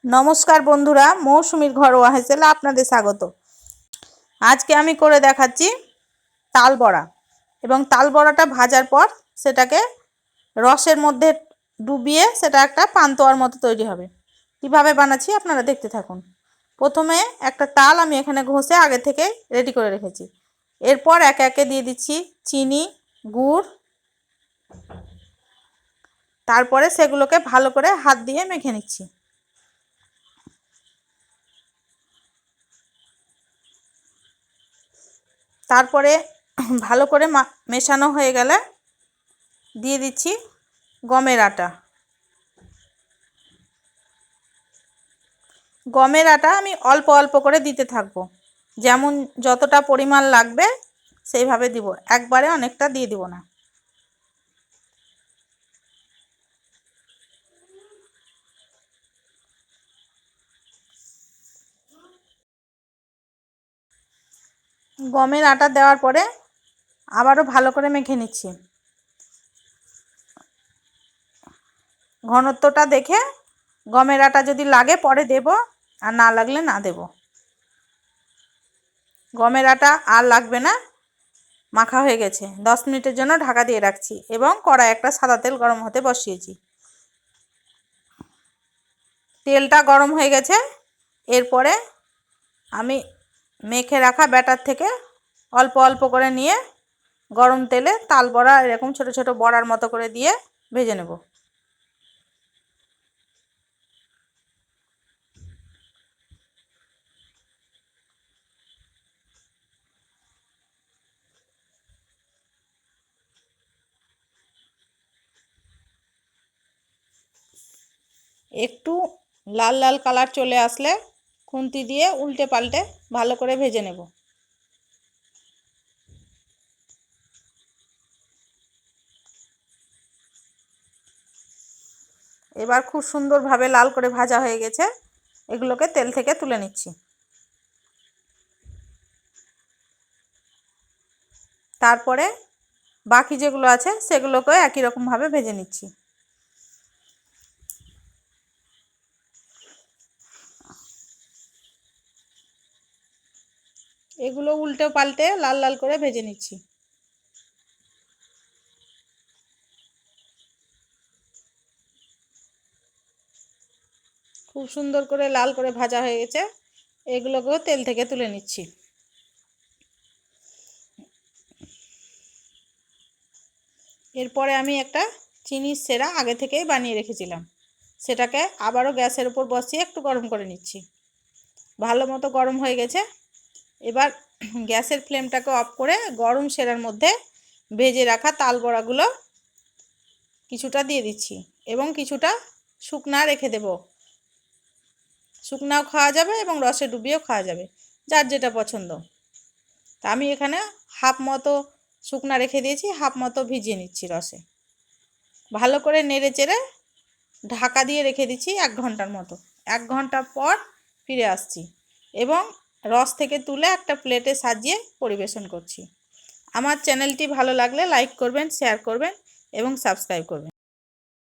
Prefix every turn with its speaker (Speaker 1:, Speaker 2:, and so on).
Speaker 1: নমস্কার বন্ধুরা, মৌসুমীর ঘরোয়া হেসেলে আপনাদের স্বাগত। আজকে আমি করে দেখাচ্ছি তাল বড়া। এবং তাল বড়াটা ভাজার পর সেটাকে রসের মধ্যে ডুবিয়ে সেটা একটা পান্তুয়ার মতো তৈরি হবে। কিভাবে বানাচ্ছি আপনারা দেখতে থাকুন। প্রথমে একটা তাল আমি এখানে ঘষে আগে থেকে রেডি করে রেখেছি। এরপর একে একে দিয়ে দিচ্ছি চিনি, গুড়, তারপরে সেগুলোকে ভালো করে হাত দিয়ে মেখে নিচ্ছি। তারপরে ভালো করে মেশানো হয়ে গেলে দিয়ে দিচ্ছি গমের আটা। গমের আটা আমি অল্প অল্প করে দিতে থাকবো, যেমন যতটা পরিমাণ লাগবে সেইভাবে দিব, একবারে অনেকটা দিয়ে দিব না। গমের আটা দেওয়ার পরে আবারও ভালো করে মেখে নিচ্ছি। ঘনত্বটা দেখে গমের আটা যদি লাগে পরে দেব, আর না লাগলে না দেব। গমের আটা আর লাগবে না, মাখা হয়ে গেছে। 10 মিনিটের জন্য ঢাকা দিয়ে রাখছি এবং কড়াই একটা সাদা তেল গরম হতে বসিয়েছি। তেলটা গরম হয়ে গেছে। এরপরে আমি মেখে রাখা ব্যাটার থেকে অল্প অল্প করে নিয়ে গরম তেলে তাল বড়া এরকম ছোট ছোট বড়ার মতো করে দিয়ে ভেজে নেব। একটু লাল লাল কালার চলে আসলে খুন্তি দিয়ে উল্টে পাল্টে ভালো করে ভেজে নেব। এবার খুব সুন্দরভাবে লাল করে ভাজা হয়ে গেছে, এগুলোকে তেল থেকে তুলে নিচ্ছি। তারপরে বাকি যেগুলো আছে সেগুলোকে একই রকমভাবে ভেজে নিচ্ছি। এগুলো উল্টে পাল্টে লাল লাল করে ভেজে নিচ্ছি। খুব সুন্দর করে লাল করে ভাজা হয়ে গেছে, এগুলোকেও তেল থেকে তুলে নিচ্ছি। এরপরে আমি একটা চিনির সেরা আগে থেকেই বানিয়ে রেখেছিলাম, সেটাকে আবারও গ্যাসের উপর বসিয়ে একটু গরম করে নিচ্ছি। ভালো মতো গরম হয়ে গেছে। এবার গ্যাসের ফ্লেমটাকে অফ করে গরম সেরার মধ্যে ভেজে রাখা তাল বড়াগুলো কিছুটা দিয়ে দিচ্ছি এবং কিছুটা শুকনা রেখে দেব। শুকনাও খাওয়া যাবে এবং রসে ডুবিয়েও খাওয়া যাবে, যার যেটা পছন্দ। তা আমি এখানে হাফ মতো শুকনা রেখে দিয়েছি, হাফ মতো ভিজিয়ে নিচ্ছি রসে। ভালো করে নেড়ে চেড়ে ঢাকা দিয়ে রেখে দিচ্ছি 1 ঘন্টার মতো। 1 ঘন্টা পর ফিরে আসছি এবং রস থেকে তুলে একটা প্লেটে সাজিয়ে পরিবেশন করছি। আমার চ্যানেলটি ভালো লাগলে লাইক করবেন, শেয়ার করবেন এবং সাবস্ক্রাইব করবেন।